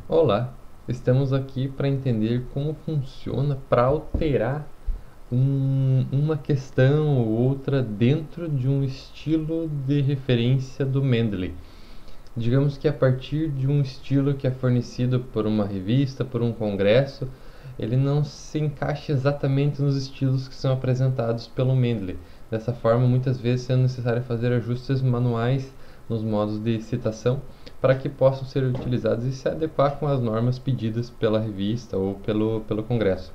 Olá, estamos aqui para entender como funciona para alterar uma questão ou outra dentro de um estilo de referência do Mendeley. Digamos que a partir de um estilo que é fornecido por uma revista, por um congresso, ele não se encaixa exatamente nos estilos que são apresentados pelo Mendeley. Dessa forma, muitas vezes sendo necessário fazer ajustes manuais nos modos de citação para que possam ser utilizados e se adequar com as normas pedidas pela revista ou pelo congresso.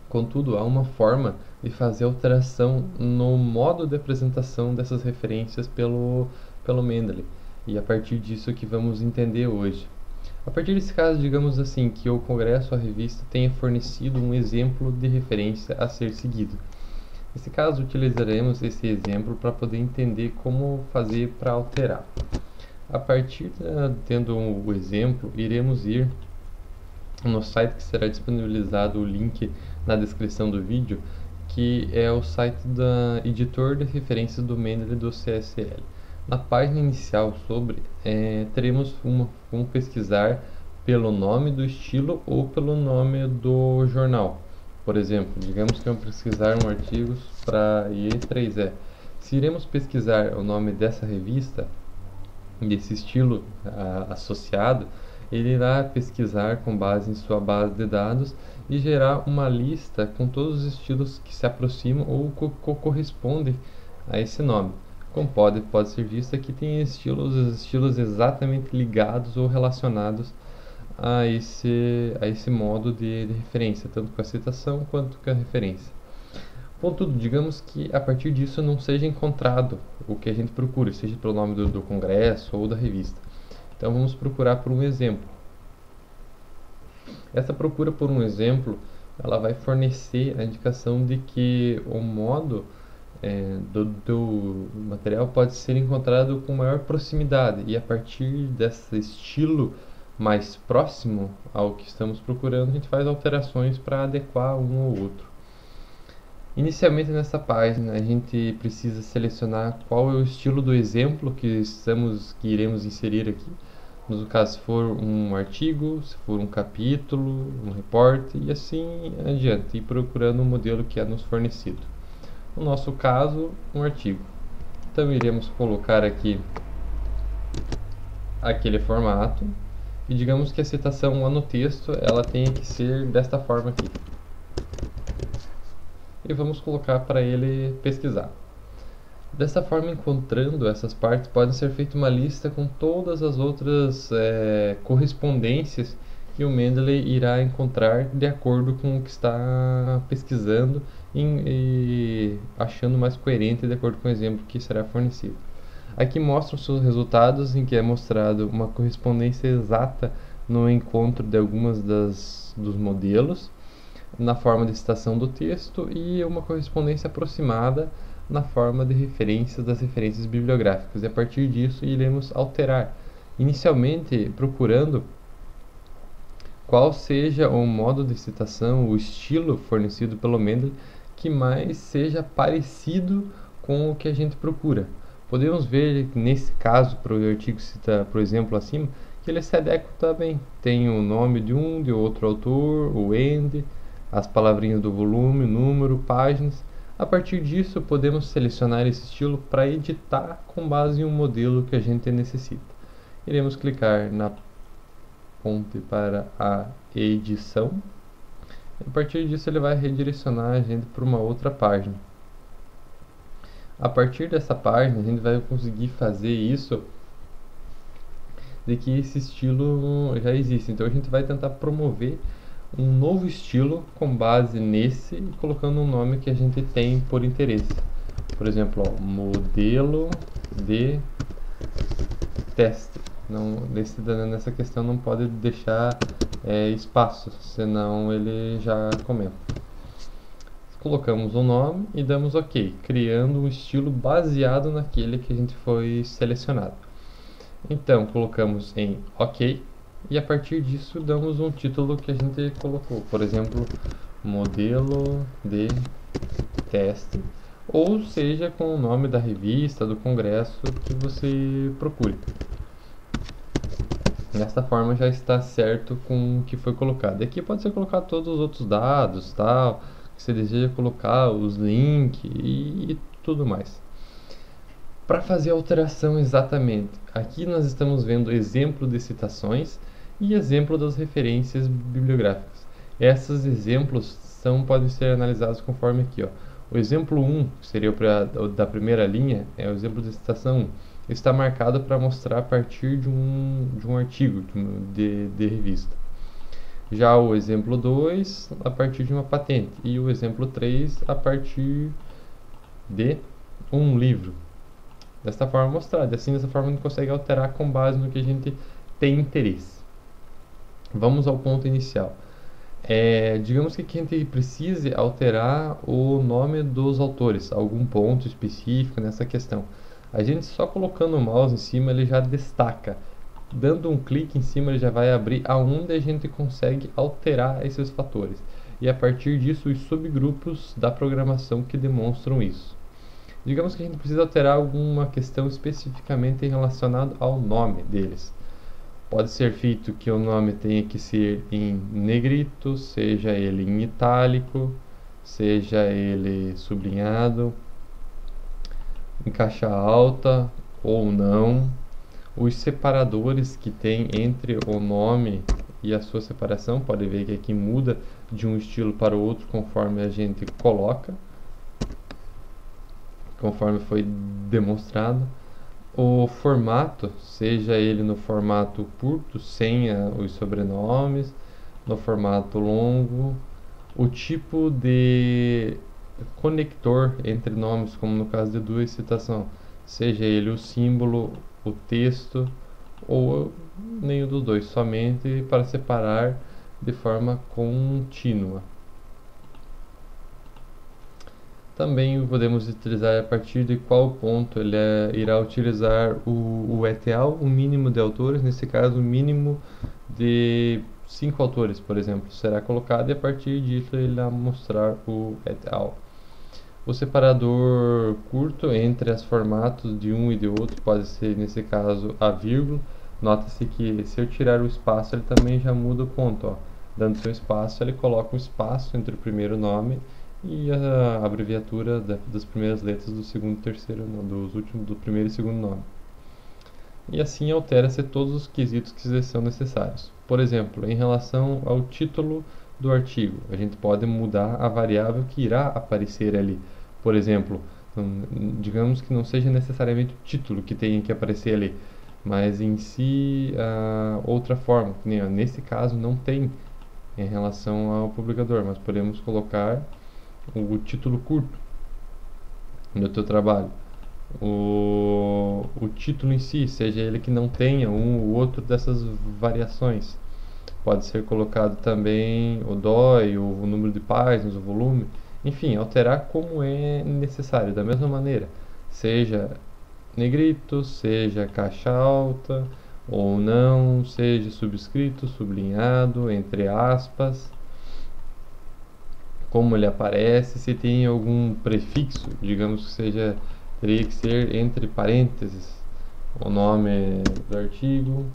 Contudo, há uma forma de fazer alteração no modo de apresentação dessas referências pelo Mendeley, e é a partir disso que vamos entender hoje. A partir desse caso, digamos assim, que o congresso ou a revista tenha fornecido um exemplo de referência a ser seguido. Nesse caso, utilizaremos esse exemplo para poder entender como fazer para alterar. A partir tendo o exemplo, iremos ir no site que será disponibilizado o link na descrição do vídeo, que é o site da editor de referências do Mendeley do CSL. Na página inicial teremos vamos pesquisar pelo nome do estilo ou pelo nome do jornal. Por exemplo, digamos que vamos pesquisar um artigo para IE3E. Se iremos pesquisar o nome dessa revista, desse estilo associado, ele irá pesquisar com base em sua base de dados e gerar uma lista com todos os estilos que se aproximam ou correspondem a esse nome. Como pode ser visto, aqui tem estilos exatamente ligados ou relacionados a esse modo de referência, tanto com a citação quanto com a referência. Contudo, digamos que a partir disso não seja encontrado o que a gente procura, seja pelo nome do congresso ou da revista. Então vamos procurar por um exemplo. Essa procura por um exemplo, ela vai fornecer a indicação de que o modo do material pode ser encontrado com maior proximidade, e a partir desse estilo mais próximo ao que estamos procurando, a gente faz alterações para adequar um ou outro. Inicialmente nessa página, a gente precisa selecionar qual é o estilo do exemplo que iremos inserir aqui. No caso, se for um artigo, se for um capítulo, um repórter e assim adiante, e procurando um modelo que é nos fornecido. No nosso caso, um artigo. Então iremos colocar aqui aquele formato e digamos que a citação lá no texto ela tenha que ser desta forma aqui. E vamos colocar para ele pesquisar. Dessa forma, encontrando essas partes, pode ser feita uma lista com todas as outras correspondências que o Mendeley irá encontrar de acordo com o que está pesquisando e achando mais coerente de acordo com o exemplo que será fornecido. Aqui mostra os seus resultados, em que é mostrado uma correspondência exata no encontro de algumas dos modelos na forma de citação do texto e uma correspondência aproximada na forma de referências das referências bibliográficas. E a partir disso iremos alterar, inicialmente procurando qual seja o modo de citação, o estilo fornecido pelo Mendeley que mais seja parecido com o que a gente procura. Podemos ver nesse caso, para o artigo cita, por exemplo, acima, que ele se adequa também. Tem o nome de outro autor, o end, as palavrinhas do volume, número, páginas. A partir disso, podemos selecionar esse estilo para editar com base em um modelo que a gente necessita. Iremos clicar na ponte para a edição. A partir disso, ele vai redirecionar a gente para uma outra página. A partir dessa página, a gente vai conseguir fazer isso de que esse estilo já existe. Então, a gente vai tentar promover um novo estilo com base nesse e colocando um nome que a gente tem por interesse. Por exemplo, modelo de teste. Nessa questão não pode deixar espaço, senão ele já comenta. Colocamos o nome e damos OK, criando um estilo baseado naquele que a gente foi selecionado. Então, colocamos em OK. E a partir disso damos um título que a gente colocou, por exemplo, modelo de teste, ou seja, com o nome da revista, do congresso que você procure. Desta forma já está certo com o que foi colocado. E aqui pode ser colocado todos os outros dados, tal, que você deseja colocar, os links e tudo mais. Para fazer a alteração exatamente, aqui nós estamos vendo exemplo de citações e exemplo das referências bibliográficas. Esses exemplos podem ser analisados conforme aqui. Ó. O exemplo 1, que seria da primeira linha, é o exemplo de citação 1, está marcado para mostrar a partir de um artigo de revista. Já o exemplo 2, a partir de uma patente. E o exemplo 3, a partir de um livro. Desta forma mostrada. Assim, dessa forma a gente consegue alterar com base no que a gente tem interesse. Vamos ao ponto inicial. Digamos que aqui a gente precise alterar o nome dos autores, algum ponto específico nessa questão. A gente só colocando o mouse em cima ele já destaca. Dando um clique em cima ele já vai abrir aonde a gente consegue alterar esses fatores. E a partir disso os subgrupos da programação que demonstram isso. Digamos que a gente precisa alterar alguma questão especificamente relacionada ao nome deles. Pode ser feito que o nome tenha que ser em negrito, seja ele em itálico, seja ele sublinhado, em caixa alta ou não. Os separadores que tem entre o nome e a sua separação, pode ver que aqui muda de um estilo para o outro conforme a gente coloca, conforme foi demonstrado. O formato, seja ele no formato curto, sem os sobrenomes, no formato longo, o tipo de conector entre nomes, como no caso de duas citações, seja ele o símbolo, o texto ou nenhum dos dois, somente para separar de forma contínua. Também podemos utilizar a partir de qual ponto ele irá utilizar o ETAL, o mínimo de autores, nesse caso o mínimo de 5 autores, por exemplo, será colocado e a partir disso ele irá mostrar o ETAL. O separador curto entre os formatos de um e de outro pode ser, nesse caso, a vírgula. Nota-se que se eu tirar o espaço ele também já muda o ponto. Ó. Dando seu espaço, ele coloca um espaço entre o primeiro nome e a abreviatura das primeiras letras do segundo e terceiro, do primeiro e segundo nome. E assim altera-se todos os quesitos que são necessários. Por exemplo, em relação ao título do artigo, a gente pode mudar a variável que irá aparecer ali. Por exemplo, digamos que não seja necessariamente o título que tenha que aparecer ali, mas em si outra forma. Nesse caso não tem em relação ao publicador, mas podemos colocar o título curto do teu trabalho, o título em si, seja ele que não tenha um ou outro dessas variações. Pode ser colocado também o DOI, o número de páginas, o volume, enfim, alterar como é necessário, da mesma maneira, seja negrito, seja caixa alta ou não, seja subscrito, sublinhado, entre aspas, como ele aparece, se tem algum prefixo, digamos que teria que ser entre parênteses o nome do artigo.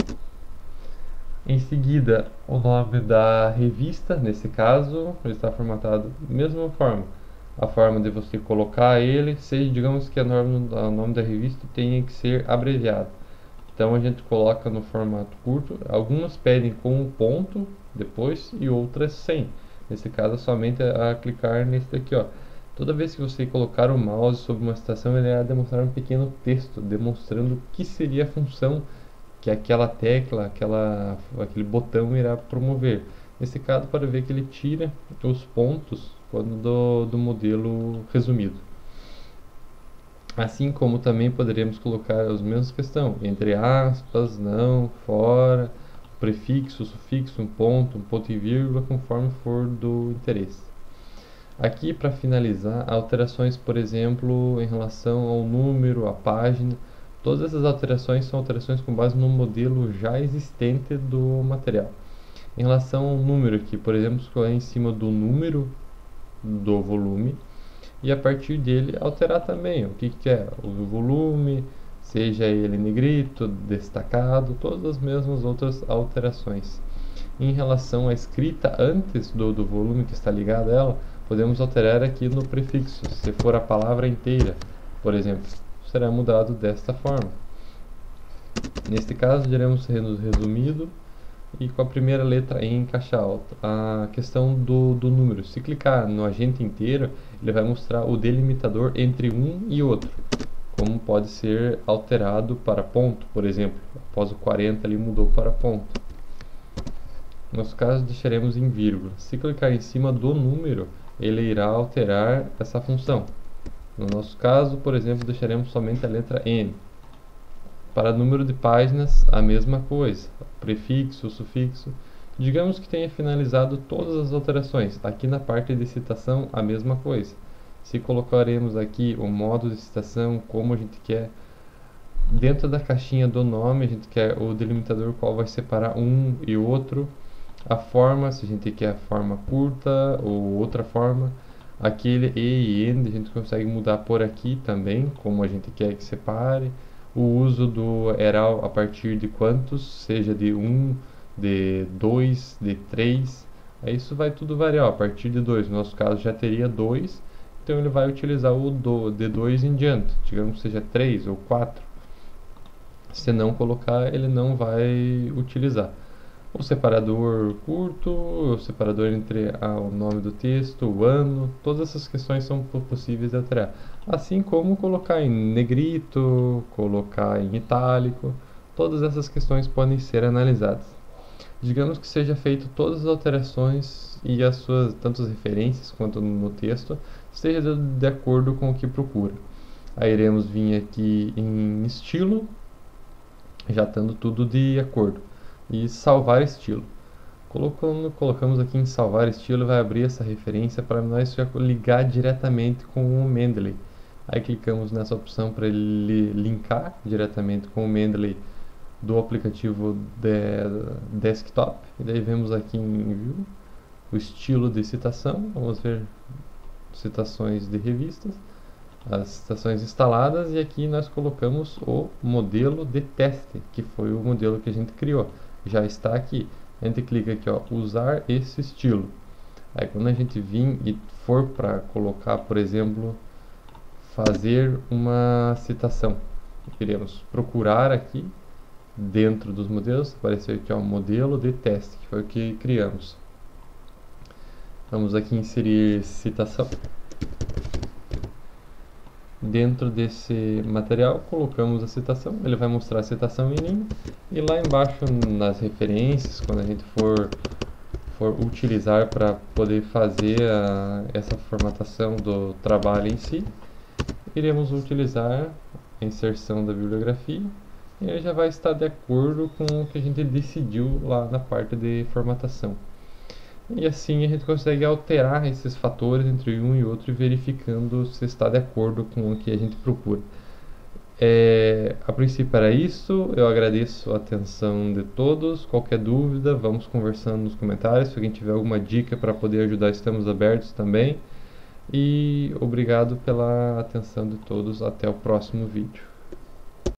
Em seguida, o nome da revista, nesse caso, ele está formatado da mesma forma. A forma de você colocar ele, seja, digamos que o nome da revista tenha que ser abreviado. Então a gente coloca no formato curto, algumas pedem com um ponto depois e outras sem. Nesse caso, somente a clicar nesse daqui, ó. Toda vez que você colocar o mouse sobre uma citação, ele irá demonstrar um pequeno texto demonstrando o que seria a função que aquela tecla, aquele botão irá promover. Nesse caso, para ver que ele tira os pontos do modelo resumido. Assim como também poderíamos colocar as mesmas questões, entre aspas, não, fora, prefixo, sufixo, um ponto e vírgula, conforme for do interesse. Aqui, para finalizar, alterações, por exemplo, em relação ao número, à página. Todas essas alterações são alterações com base no modelo já existente do material. Em relação ao número aqui, por exemplo, escolher em cima do número do volume e a partir dele alterar também o que é o volume, seja ele negrito, destacado, todas as mesmas outras alterações. Em relação à escrita antes do volume que está ligado a ela, podemos alterar aqui no prefixo. Se for a palavra inteira, por exemplo, será mudado desta forma. Neste caso, diremos resumido e com a primeira letra em caixa alta. A questão do número. Se clicar no agente inteiro, ele vai mostrar o delimitador entre um e outro, como pode ser alterado para ponto, por exemplo. Após o 40 ele mudou para ponto. No nosso caso, deixaremos em vírgula. Se clicar em cima do número, ele irá alterar essa função. No nosso caso, por exemplo, deixaremos somente a letra N. Para número de páginas, a mesma coisa. Prefixo, sufixo. Digamos que tenha finalizado todas as alterações. Aqui na parte de citação, a mesma coisa. Se colocaremos aqui o modo de citação, como a gente quer. Dentro da caixinha do nome, a gente quer o delimitador qual vai separar um e outro. A forma, se a gente quer a forma curta ou outra forma. Aquele e end a gente consegue mudar por aqui também, como a gente quer que separe. O uso do eral a partir de quantos, seja de 1, de 2, de 3. Aí isso vai tudo variar, a partir de 2. No nosso caso já teria 2, então ele vai utilizar de 2 em diante. Digamos que seja 3 ou 4. Se não colocar, ele não vai utilizar. O separador curto, o separador entre o nome do texto, o ano, todas essas questões são possíveis de alterar. Assim como colocar em negrito, colocar em itálico, todas essas questões podem ser analisadas. Digamos que seja feito todas as alterações e as suas tanto as referências quanto no texto esteja de acordo com o que procura. Aí iremos vir aqui em estilo, já estando tudo de acordo. E salvar estilo. Colocamos aqui em salvar estilo, vai abrir essa referência para nós ligar diretamente com o Mendeley. Aí clicamos nessa opção para ele linkar diretamente com o Mendeley do aplicativo desktop. E daí vemos aqui em View o estilo de citação. Vamos ver citações de revistas, as citações instaladas, e aqui nós colocamos o modelo de teste, que foi o modelo que a gente criou. Já está aqui. A gente clica aqui, ó, usar esse estilo. Aí quando a gente vir e for para colocar, por exemplo, fazer uma citação, iremos procurar aqui dentro dos modelos, apareceu aqui, ó, modelo de teste, que foi o que criamos. Vamos aqui inserir citação. Dentro desse material, colocamos a citação, ele vai mostrar a citação em linha, e lá embaixo nas referências, quando a gente for utilizar para poder fazer essa formatação do trabalho em si, iremos utilizar a inserção da bibliografia, e ele já vai estar de acordo com o que a gente decidiu lá na parte de formatação. E assim a gente consegue alterar esses fatores entre um e outro, verificando se está de acordo com o que a gente procura. A princípio era isso. Eu agradeço a atenção de todos. Qualquer dúvida, vamos conversando nos comentários. Se alguém tiver alguma dica para poder ajudar, estamos abertos também. E obrigado pela atenção de todos. Até o próximo vídeo.